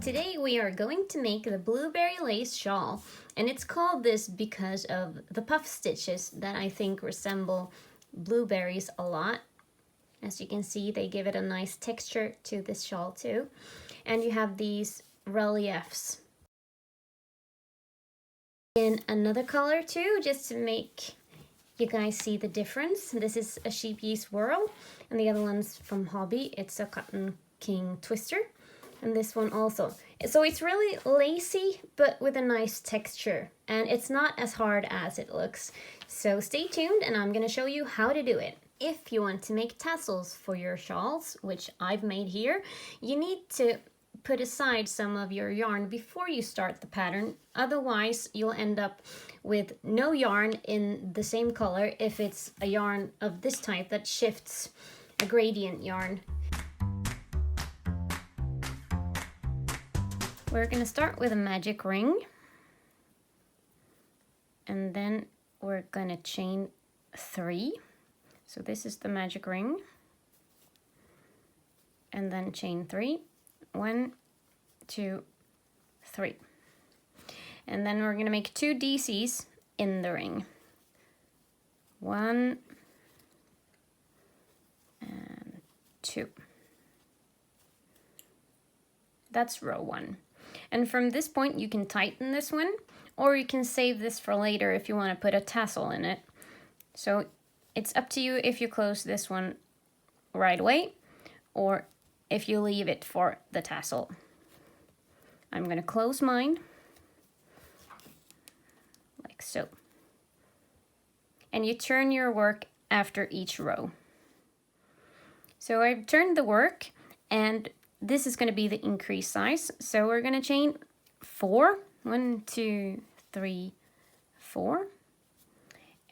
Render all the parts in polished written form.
Today we are going to make the blueberry lace shawl, and it's called this because of the puff stitches that I think resemble blueberries a lot. As you can see, they give it a nice texture to this shawl too. And you have these reliefs in another color too, just to make you guys see the difference. This is a sheep yeast swirl, and the other one's from Hobby. It's a Cotton King twister. And this one also. So it's really lacy, but with a nice texture. And it's not as hard as it looks. So stay tuned and I'm gonna show you how to do it. If you want to make tassels for your shawls, which I've made here, you need to put aside some of your yarn before you start the pattern. Otherwise, you'll end up with no yarn in the same color if it's a yarn of this type that shifts, a gradient yarn. We're going to start with a magic ring, and then we're going to chain 3. So this is the magic ring, and then chain 3. 1, 2, 3. And then we're going to make 2 DCs in the ring. 1 and 2. That's row 1. And from this point you can tighten this one, or you can save this for later if you want to put a tassel in it. So it's up to you if you close this one right away, or if you leave it for the tassel. I'm going to close mine, like so. And you turn your work after each row. So I've turned the work, and this is going to be the increase size. So we're going to chain 4. 1, 2, 3, 4.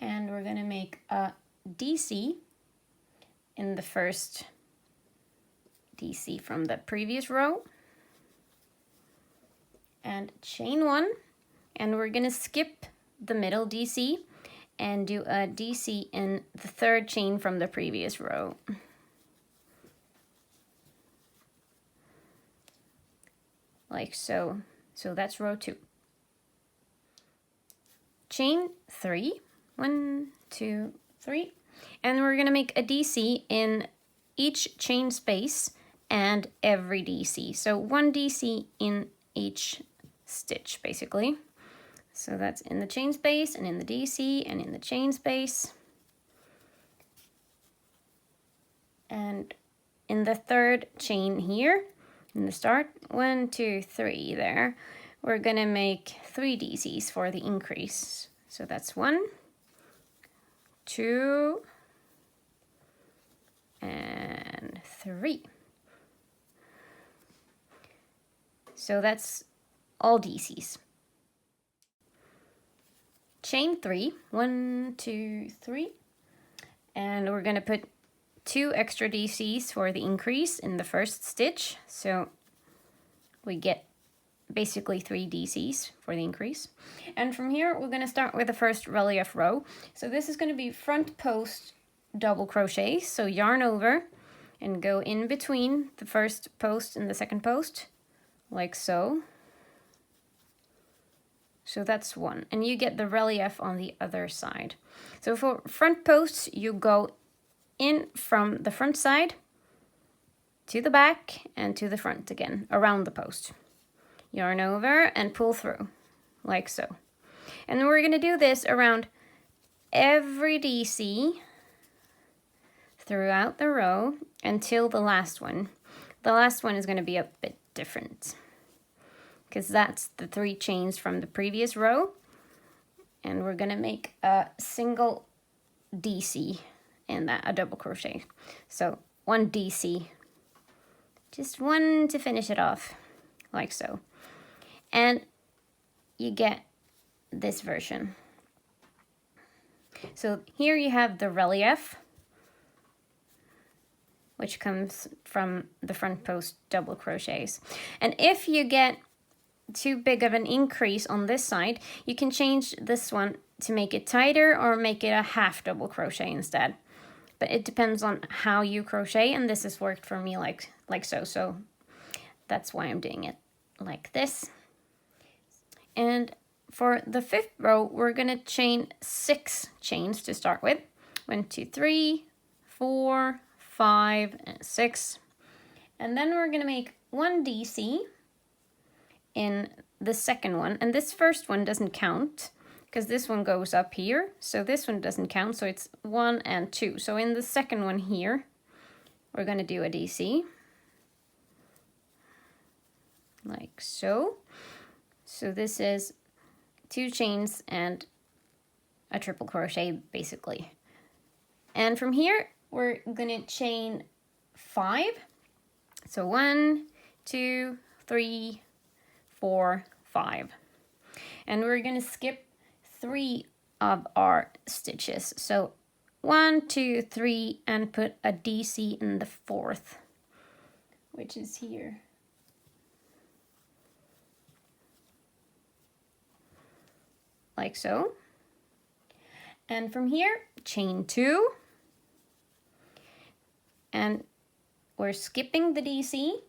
And we're going to make a DC in the first DC from the previous row. And chain 1. And we're going to skip the middle DC and do a DC in the third chain from the previous row. Like so. So that's row 2. Chain 3. 1, 2, 3. And we're going to make a DC in each chain space and every DC. So 1 DC in each stitch, basically. So that's in the chain space and in the DC and in the chain space. And in the third chain here, in the start, 1, 2, 3 there, we're gonna make 3 DCs for the increase. So that's 1, 2, and 3. So that's all DCs. Chain 3, 1, 2, 3, and we're gonna put 2 extra DCs for the increase in the first stitch. So we get basically 3 DCs for the increase. And from here, we're going to start with the first relief row. So this is going to be front post double crochet. So yarn over and go in between the first post and the second post, like so. So that's 1. And you get the relief on the other side. So for front posts, you go in from the front side to the back and to the front again, around the post. Yarn over and pull through, like so. And then we're going to do this around every DC throughout the row until the last one. The last one is going to be a bit different, because that's the 3 chains from the previous row. And we're going to make a single DC in that, a double crochet. So 1 DC, just 1 to finish it off, like so. And you get this version. So here you have the relief, which comes from the front post double crochets. And if you get too big of an increase on this side, you can change this one to make it tighter or make it a half double crochet instead. But it depends on how you crochet, and this has worked for me like so. So that's why I'm doing it like this. And for the 5th row, we're gonna chain 6 chains to start with. 1, 2, 3, 4, 5, and 6. And then we're gonna make 1 DC in the 2nd one. And this 1st one doesn't count because this one goes up here. So this one doesn't count, so it's 1 and 2. So in the 2nd one here, we're gonna do a DC. Like so. So this is 2 chains and a triple crochet basically. And from here, we're gonna chain 5. So 1, 2, 3, 4, 5. And we're gonna skip 3 of our stitches. So 1, 2, 3, and put a DC in the 4th, which is here. Like so. And from here, chain 2. And we're skipping the DC,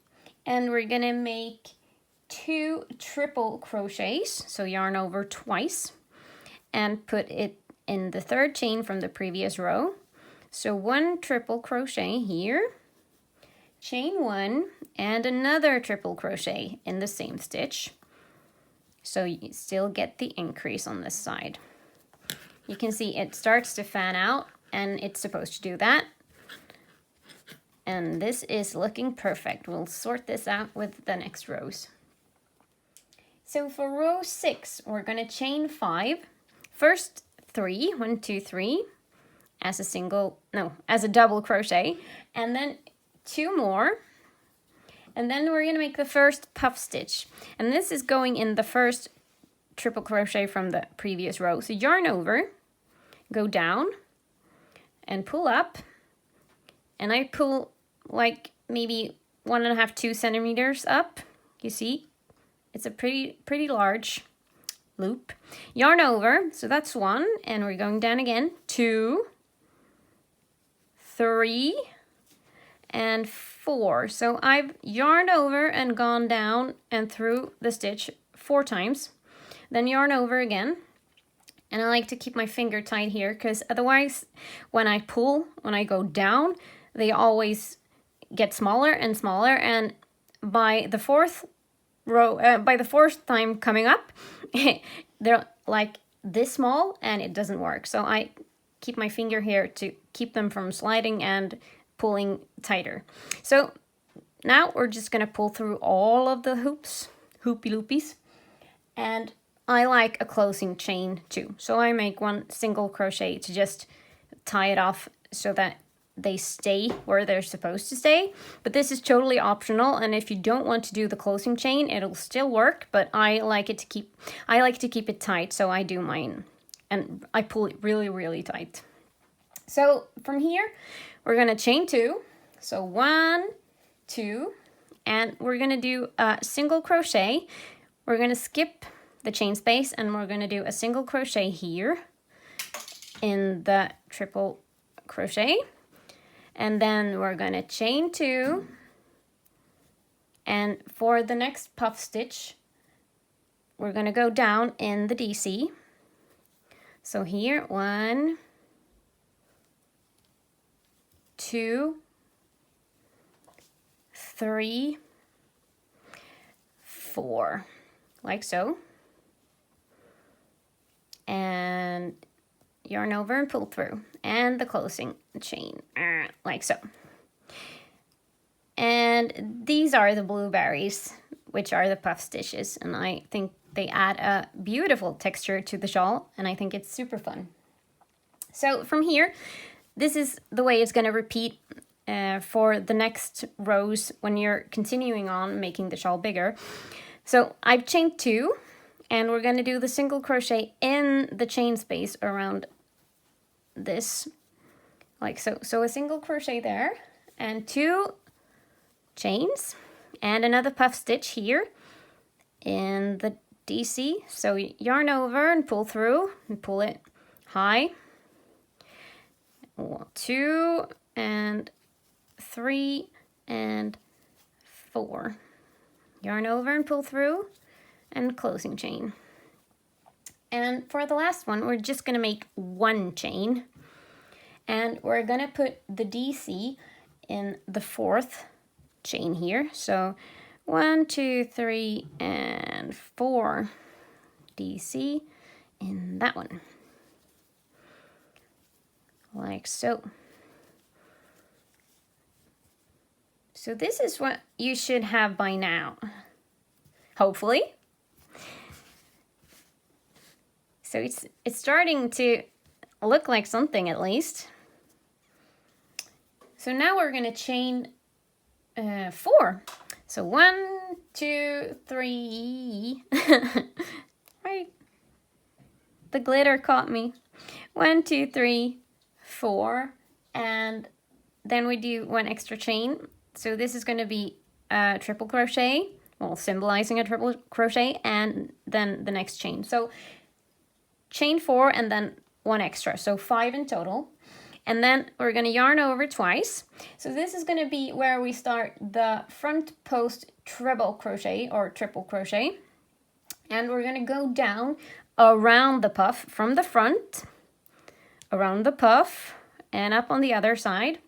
and we're gonna make 2 triple crochets, so yarn over twice, and put it in the 3rd chain from the previous row. So 1 triple crochet here, chain 1, and another triple crochet in the same stitch. So you still get the increase on this side. You can see it starts to fan out, and it's supposed to do that. And this is looking perfect. We'll sort this out with the next rows. So for row 6, we're gonna chain 5. First 3, 1, 2, 3, as a double crochet, and then 2 more. And then we're gonna make the first puff stitch. And this is going in the first triple crochet from the previous row. So yarn over, go down, and pull up. And I pull like maybe 1.5, 2 centimeters up. You see, it's a pretty large loop. Yarn over, so that's 1, and we're going down again. 2, 3, and 4. So I've yarned over and gone down and through the stitch 4 times. Then yarn over again. And I like to keep my finger tight here because otherwise when I pull, when I go down, they always get smaller and smaller, and by the 4th row, by the 4th time coming up, they're like this small and it doesn't work. So I keep my finger here to keep them from sliding and pulling tighter. So now we're just gonna pull through all of the hoops, hoopy loopies, and I like a closing chain too. So I make 1 single crochet to just tie it off so that they stay where they're supposed to stay. But this is totally optional, and if you don't want to do the closing chain, it'll still work, but I like to keep it tight, so I do mine. And I pull it really, really tight. So from here, we're gonna chain 2. So 1, 2, and we're gonna do a single crochet. We're gonna skip the chain space, and we're gonna do a single crochet here in the triple crochet. And then we're gonna chain 2. And for the next puff stitch, we're gonna go down in the DC. So here, 1, 2, 3, 4, like so. And yarn over and pull through, and the closing chain, like so. And these are the blueberries, which are the puff stitches, and I think they add a beautiful texture to the shawl, and I think it's super fun. So from here, this is the way it's going to repeat for the next rows when you're continuing on making the shawl bigger. So I've chained 2, and we're going to do the single crochet in the chain space around this, like so. So a single crochet there, and 2 chains, and another puff stitch here in the DC. So yarn over and pull through, and pull it high. 1, 2, and 3, and 4, yarn over and pull through, and closing chain. And for the last one, we're just gonna make one chain, and we're gonna put the DC in the 4th chain here. So 1, 2, 3, and 4 DC in that one, like so. So this is what you should have by now, hopefully. So it's starting to look like something at least. So now we're gonna chain 4. So 1, 2, 3. Right. The glitter caught me. 1, 2, 3, 4, and then we do 1 extra chain. So this is going to be a triple crochet, well, symbolizing a triple crochet, and then the next chain. So chain 4 and then 1 extra, so 5 in total. And then we're going to yarn over twice. So this is going to be where we start the front post treble crochet or triple crochet. And we're going to go down around the puff from the front, around the puff, and up on the other side.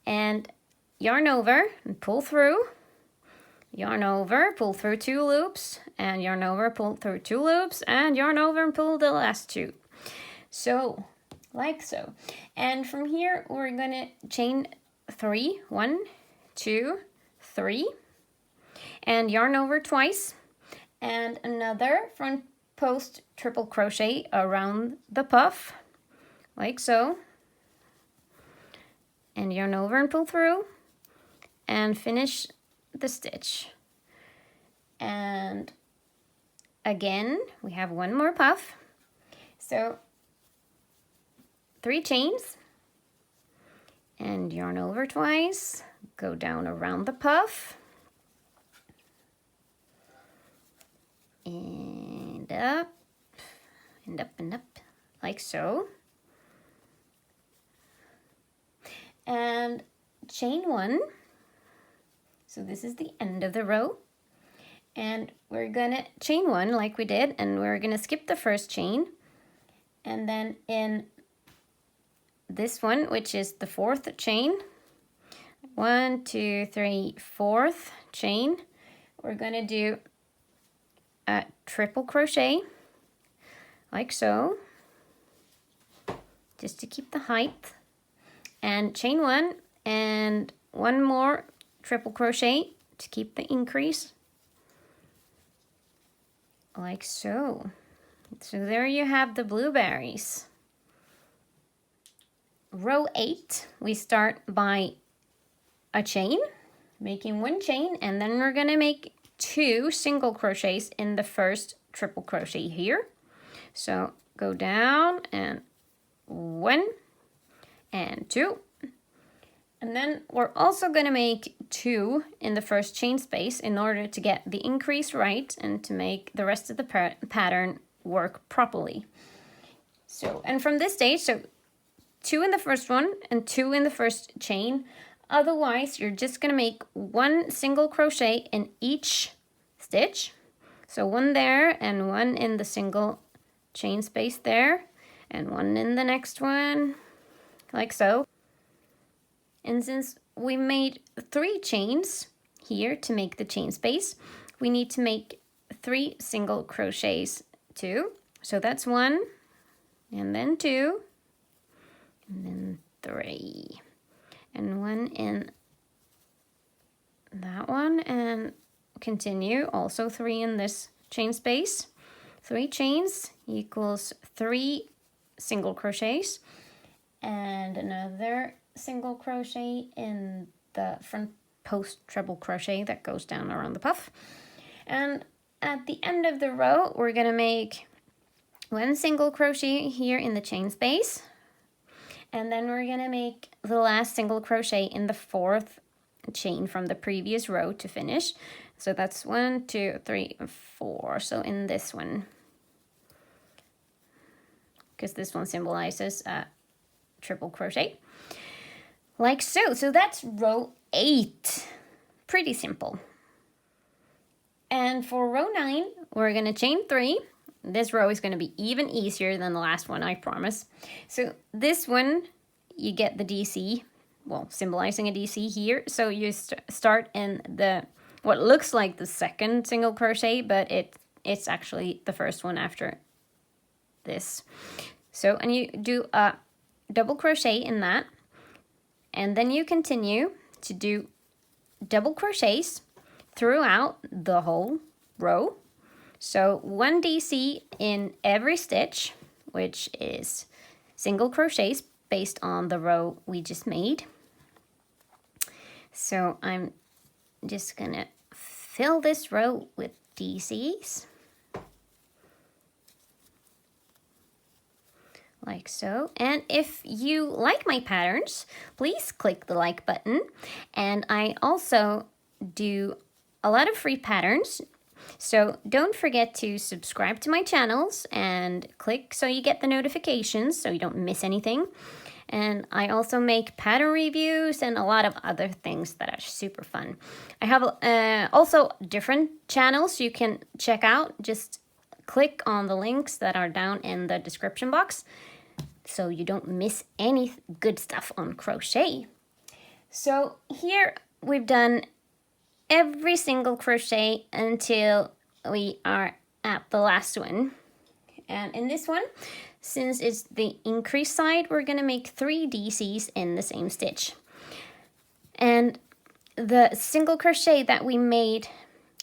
And yarn over and pull through, yarn over, pull through 2 loops, and yarn over, pull through 2 loops, and yarn over and pull the last 2. So, like so. And from here, we're gonna chain 3, 1, 2, 3, and yarn over twice, and another front post triple crochet around the puff, like so, and yarn over and pull through, and finish the stitch. And again, we have 1 more puff. So 3 chains, and yarn over twice, go down around the puff, and up, and up, and up, like so. And chain 1. So this is the end of the row, and we're gonna chain 1 like we did, and we're gonna skip the first chain, and then in this one, which is the 4th chain, 1, 2, 3, 4th chain, we're gonna do a triple crochet, like so, just to keep the height, and chain 1, and 1 more triple crochet to keep the increase, like so. So there you have the blueberries. Row 8, we start by a chain, making 1 chain, and then we're gonna make 2 single crochets in the first triple crochet here. So go down and 1 and 2. And then we're also going to make 2 in the first chain space in order to get the increase right and to make the rest of the pattern work properly. So, and from this stage, so 2 in the first one and 2 in the first chain. Otherwise, you're just going to make 1 single crochet in each stitch. So 1 there and 1 in the single chain space there, and 1 in the next one, like so. And since we made 3 chains here to make the chain space, we need to make 3 single crochets too. So that's 1, and then 2, and then 3, and 1 in that one, and continue, also 3 in this chain space. 3 chains equals 3 single crochets, and another single crochet in the front post treble crochet that goes down around the puff. And at the end of the row, we're gonna make 1 single crochet here in the chain space, and then we're gonna make the last single crochet in the 4th chain from the previous row to finish. So that's 1, 2, 3, 4. So in this one, because this one symbolizes a triple crochet. Like so. So that's row 8. Pretty simple. And for row 9, we're going to chain 3. This row is going to be even easier than the last one, I promise. So this one, you get the DC, well, symbolizing a DC here. So you start in the what looks like the second single crochet, but it's actually the first one after this. So, and you do a double crochet in that, and then you continue to do double crochets throughout the whole row. So 1 DC in every stitch, which is single crochets based on the row we just made. So I'm just gonna fill this row with DCs. Like so. And if you like my patterns, please click the like button. And I also do a lot of free patterns. So don't forget to subscribe to my channels and click so you get the notifications so you don't miss anything. And I also make pattern reviews and a lot of other things that are super fun. I have also different channels you can check out. Just click on the links that are down in the description box so you don't miss any good stuff on crochet. So here we've done every single crochet until we are at the last one. And in this one, since it's the increase side, we're gonna make 3 DCs in the same stitch. And the single crochet that we made,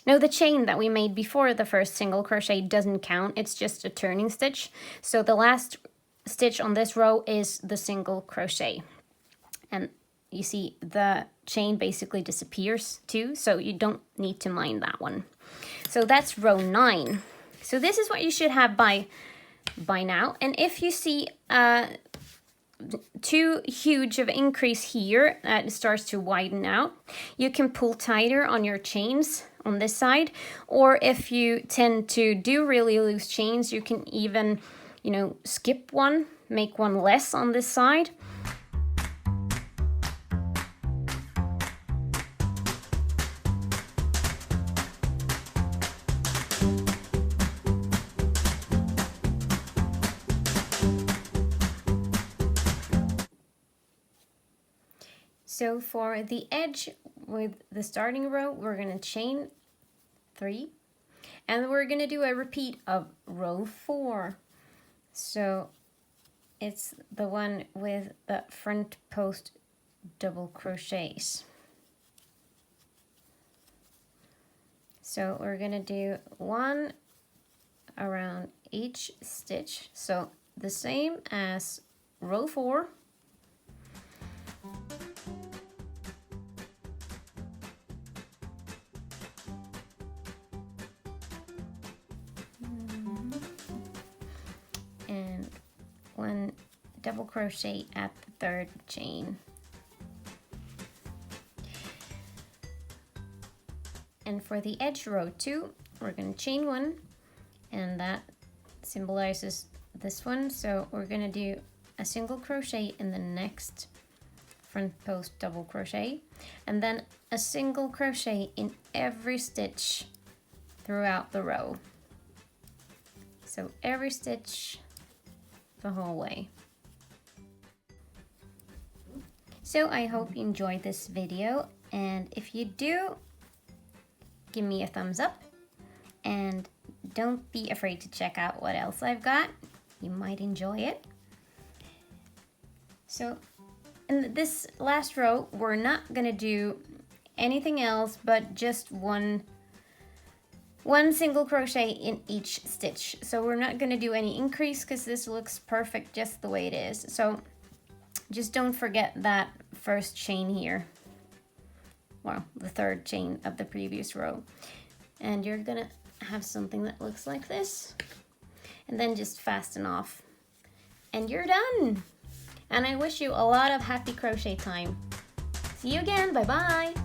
no, the chain that we made before the first single crochet doesn't count. It's just a turning stitch. So the last stitch on this row is the single crochet. And you see the chain basically disappears too, so you don't need to mind that one. So that's row 9. So this is what you should have by now. And if you see too huge of increase here, it starts to widen out, you can pull tighter on your chains on this side. Or if you tend to do really loose chains, you can even, you know, skip one, make one less on this side. So for the edge with the starting row, we're going to chain 3, and we're going to do a repeat of row 4. So it's the one with the front post double crochets. So we're going to do 1 around each stitch. So the same as row 4. And 1 double crochet at the 3rd chain. And for the edge row 2, we're going to chain 1, and that symbolizes this one. So we're going to do a single crochet in the next front post double crochet, and then a single crochet in every stitch throughout the row. So every stitch the whole way. So I hope you enjoyed this video, and if you do, give me a thumbs up, and don't be afraid to check out what else I've got. You might enjoy it. So in this last row, we're not gonna do anything else but just one single crochet in each stitch. So we're not going to do any increase because this looks perfect just the way it is. So just don't forget that first chain here. Well, the 3rd chain of the previous row. And you're going to have something that looks like this. And then just fasten off. And you're done. And I wish you a lot of happy crochet time. See you again. Bye-bye.